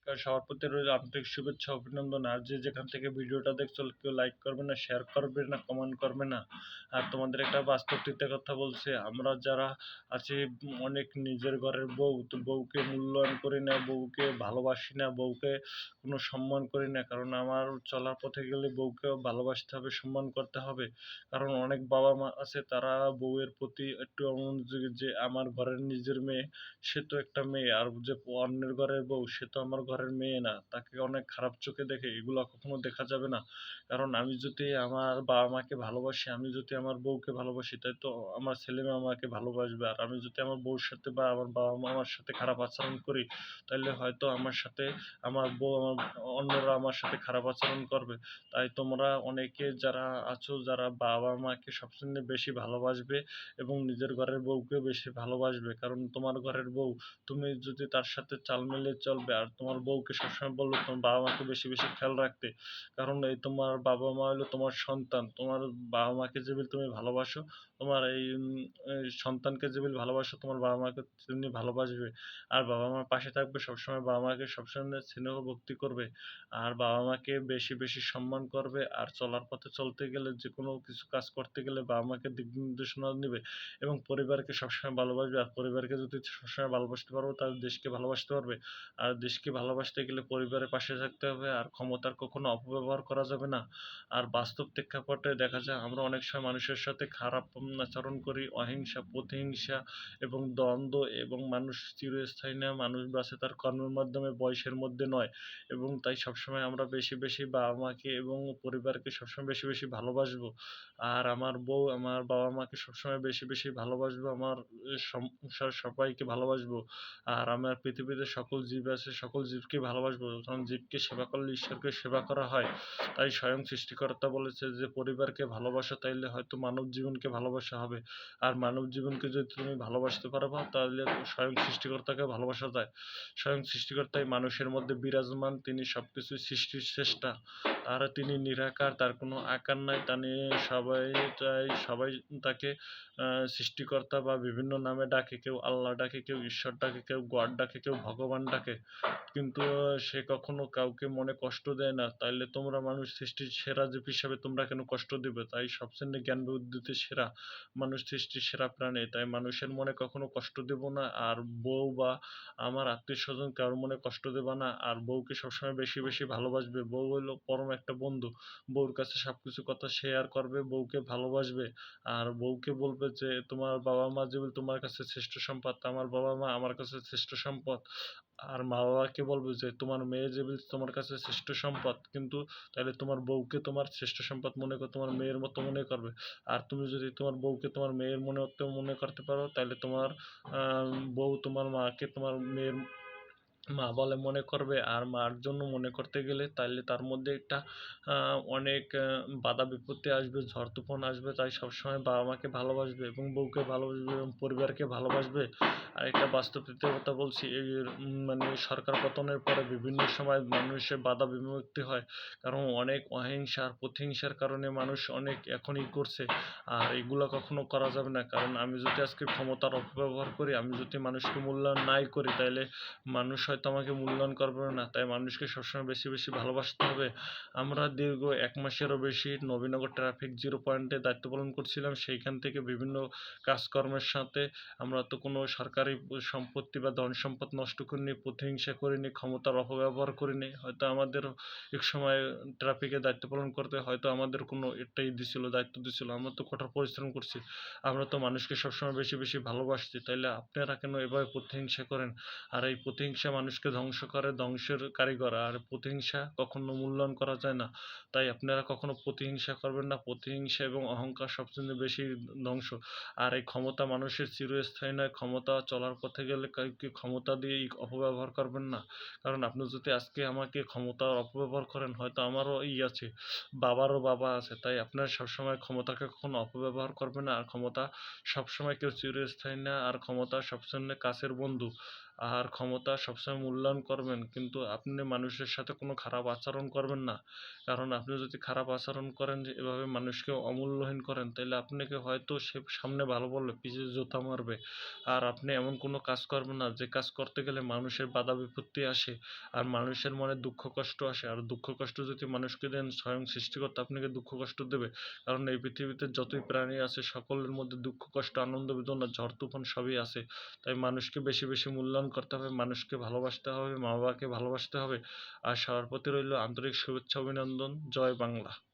সবার প্রতি রইল আন্তরিক শুভেচ্ছা অভিনন্দন। আর যে যেখান থেকে ভিডিওটা দেখছো কেউ লাইক করবে না, শেয়ার করবে না, কমেন্ট করবে না। আর তোমাদের একটা বাস্তব চিন্তার কথা বলছি, আমরা যারা আছি অনেক নিজের ঘরের বউ, তো বউকে মূল্যায়ন করি না, বউকে ভালোবাসি না, বউকে কোনো সম্মান করি না। কারণ আমার চলার পথে গেলে বউকেও ভালোবাসতে হবে, সম্মান করতে হবে। কারণ অনেক বাবা মা আছে তারা বউয়ের প্রতি একটু অমনোযোগী, যে আমার ঘরের নিজের মেয়ে, সে তো একটা মেয়ে, আর যে অন্যের ঘরের বউ সে তো আমার ঘরের মেয়ে না, তাকে অনেক খারাপ চোখে দেখে। এগুলো কখনো দেখা যাবে না। কারণ আমি যদি আমার বাবা মাকে ভালোবাসি, আমি যদি আমার বউকে ভালোবাসি, তাই তো আমার ছেলে মেয়ে আমাকে ভালোবাসবে। আর আমি যদি আমার বউর সাথে বা আমার বাবা মা আমার সাথে খারাপ আচরণ করি, তাহলে হয়তো আমার সাথে আমার বউ আমার অন্যরা আমার সাথে খারাপ আচরণ করবে। তাই তোমরা অনেকে যারা আছো, যারা বাবা মাকে সবসময় বেশি ভালোবাসবে এবং নিজের ঘরের বউকেও বেশি ভালোবাসবে। কারণ তোমার ঘরের বউ, তুমি যদি তার সাথে চাল মিলিয়ে চলবে, আর তোমার বউকে সবসময় বলবে তোমার বাবা মাকে বেশি বেশি খেয়াল রাখতে। কারণ এই তোমার বাবা মা হলো তোমার সন্তান। তোমার বাবা মাকে যেভাবে তুমি ভালোবাসো, তোমার এই সন্তানকে যেভাবে ভালোবাসো, তোমার বাবা মাকে তেমনি ভালোবাসবে। আর বাবা মার পাশে থাকবে সবসময়, বাবা মাকে সবসময় স্নেহ ভক্তি করবে। আর বাবা মাকে বেশি বেশি সম্মান করবে। আর চলার পথে চলতে গেলে, যে কোনো কিছু কাজ করতে গেলে বাবা মাকে দিক নির্দেশনা দিবে এবং পরিবারকে সবসময় ভালোবাসবে। আর পরিবারকে যদি সবসময় ভালোবাসতে পারবো, তাহলে দেশকে ভালোবাসতে পারবে। আর দেশকে ভালোবাসতে গেলে পরিবারের পাশে থাকতে হবে, আর ক্ষমতার কখনো অপব্যবহার করা যাবে না। আর বাস্তব প্রেক্ষাপটে দেখা যায় আমরা অনেক সময় মানুষের সাথে খারাপ আচরণ করি, অহিংসা, প্রতিহিংসা এবং দ্বন্দ্ব, এবং মানুষ চিরস্থায়ী না, মানুষ বাঁচে তার কর্মের মাধ্যমে, বয়সের মধ্যে নয়। এবং তাই সবসময় আমরা বেশি বেশি বাবা মাকে এবং পরিবারকে সবসময় বেশি বেশি ভালোবাসবো। আর আমার বউ, আমার বাবা মাকে সবসময় বেশি বেশি ভালোবাসবো, আমার সংসার সবাইকে ভালোবাসবো। আর আমার পৃথিবীতে সকল জীব আছে, সকল জীবকে ভালোবাসবো। কারণ জীবকে সেবা করলে ঈশ্বরকে সেবা করা হয়। তাই স্বয়ং সৃষ্টিকর্তা বলেছে যে পরিবারকে ভালোবাসো, তাইলে হয়তো মানব জীবনকে ভালোবাসা হবে। আর মানব জীবনকে যদি তুমি ভালোবাসতে পারবা, তাহলে স্বয়ং সৃষ্টিকর্তাকে ভালোবাসা যায়। স্বয়ং সৃষ্টিকর্তাই মানুষের মধ্যে বিরাজমান, তিনি সবকিছু সৃষ্টির চেষ্টা। আর তিনি নিরাকার, তার কোনো আকার নাই। সবাই তাকে সৃষ্টিকর্তা বা বিভিন্ন নামে ডাকে, কেউ আল্লাহ ডাকে, কেউ ঈশ্বর ডাকে, কেউ গড ডাকে, কেউ ভগবান ডাকে। কিন্তু সে কখনো কাউকে মনে কষ্ট দেয় না। তাইলে তোমরা মানুষ সৃষ্টির সেরা জীব হিসাবে তোমরা কেন কষ্ট দিবে? তাই সবচেয়ে জ্ঞান বুদ্ধিতে সেরা মানুষ, সৃষ্টির সেরা প্রাণী। তাই মানুষের মনে কখনো কষ্ট দেব না। আর বউ বা আমার আত্মীয় স্বজন কারোর মনে কষ্ট দেবা না। আর বউকে সবসময় বেশি বেশি ভালোবাসবে। বউ হলো পরম একটা বন্ধু। বউর কাছে সবকিছু কথা শেয়ার করবে, বউকে ভালোবাসবে। আর বউকে বলবে যে তোমার বাবা মা যেমন তোমার কাছে শ্রেষ্ঠ সম্পদ, আমার বাবা মা আমার কাছে শ্রেষ্ঠ সম্পদ। আর মা বাবাকে বলবে যে তোমার মেয়ে যেমন তোমার কাছে শ্রেষ্ঠ সম্পদ, কিন্তু তাহলে তোমার বউকে তোমার শ্রেষ্ঠ সম্পদ মনে করে তোমার মেয়ের মতো মনে করবে। আর তুমি যদি তোমার বউকে তোমার মেয়ের মতো মনে করতে পারো, তাহলে তোমার বউ তোমার মাকে তোমার মেয়ের মা বলে মনে করবে। আর মার জন্য মনে করতে গেলে তাইলে তার মধ্যে একটা অনেক বাধা বিপত্তি আসবে, ঝড় তুফান আসবে। তাই সবসময় বাবা মাকে ভালোবাসবে এবং বউকে ভালোবাসবে এবং পরিবারকে ভালোবাসবে। আর একটা বাস্তব কথা বলছি, এই মানে সরকার পতনের পরে বিভিন্ন সময় মানুষের বাধা বিমুক্তি হয়। কারণ অনেক অহিংসা আর প্রতিহিংসার কারণে মানুষ অনেক এখনই করছে। আর এগুলো কখনো করা যাবে না। কারণ আমি যদি আজকে ক্ষমতার অপব্যবহার করি, আমি যদি মানুষকে মূল্যায়ন নাই করি, তাইলে মানুষ হয়তো আমাকে মূল্যায়ন করবে না। তাই মানুষকে সবসময় বেশি বেশি ভালোবাসতে হবে। আমরা দীর্ঘ ১ মাসেরও বেশি নবীনগর ট্রাফিক জিরো পয়েন্টে দায়িত্ব পালন করছিলাম। সেইখান থেকে বিভিন্ন কাজকর্মের সাথে আমরা তো কোনো সরকারি সম্পত্তি বা ধন সম্পদ নষ্ট করিনি, প্রতিহিংসা করিনি, ক্ষমতার অপব্যবহার করিনি। হয়তো আমাদেরও এক সময় ট্রাফিকে দায়িত্ব পালন করতে হয়তো আমাদের কোনো এটাই দিছিল, দায়িত্ব দিছিল। আমরা তো কঠোর পরিশ্রম করছি। আমরা তো মানুষকে সবসময় বেশি বেশি ভালোবাসছি। তাইলে আপনারা কেন এভাবে প্রতিহিংসা করেন? আর এই প্রতিহিংসা মানুষকে ধ্বংস করে, ধ্বংসের কারিগর। আর প্রতিহিংসা কখনো মূল্যায়ন করা যায় না। তাই আপনারা কখনো প্রতিহিংসা করবেন না। প্রতিহিংসা এবং অহংকার সবচেয়ে বেশি ধ্বংস। আর এই ক্ষমতা মানুষের চিরস্থায়ী নয়। ক্ষমতা চলার পথে গেলে কাউকে ক্ষমতা দিয়ে অপব্যবহার করবেন না। কারণ আপনি যদি আজকে আমাকে ক্ষমতার অপব্যবহার করেন, হয়তো আমারও আছে, বাবারও বাবা আছে। তাই আপনারা সবসময় ক্ষমতাকে কখনো অপব্যবহার করবেন না। আর ক্ষমতা সবসময় কেউ চিরস্থায়ী না। আর ক্ষমতা সবসময় কাছের বন্ধু। আর ক্ষমতা সবসময় মূল্যায়ন করবেন, কিন্তু আপনি মানুষের সাথে কোনো খারাপ আচরণ করবেন না। কারণ আপনি যদি খারাপ আচরণ করেন, যে এভাবে মানুষকে অমূল্যহীন করেন, তাহলে আপনাকে হয়তো সে সামনে ভালো বললে পিছে জুতা মারবে। আর আপনি এমন কোনো কাজ করবেন না যে কাজ করতে গেলে মানুষের বাধা বিপত্তি আসে, আর মানুষের মনে দুঃখ কষ্ট আসে। আর দুঃখ কষ্ট যদি মানুষকে দেন, স্বয়ং সৃষ্টিকর্তা আপনাকে দুঃখ কষ্ট দেবে। কারণ এই পৃথিবীতে যতই প্রাণী আছে, সকলের মধ্যে দুঃখ কষ্ট আনন্দ বেদনা ঝড় তুফান সবই আছে। তাই মানুষকে বেশি বেশি মূল্যায়ন করতে হবে, মানুষকে ভালোবাসতে হবে, মা বাবাকে ভালোবাসতে হবে। আর সবার প্রতি রইল আন্তরিক শুভেচ্ছা অভিনন্দন। জয় বাংলা।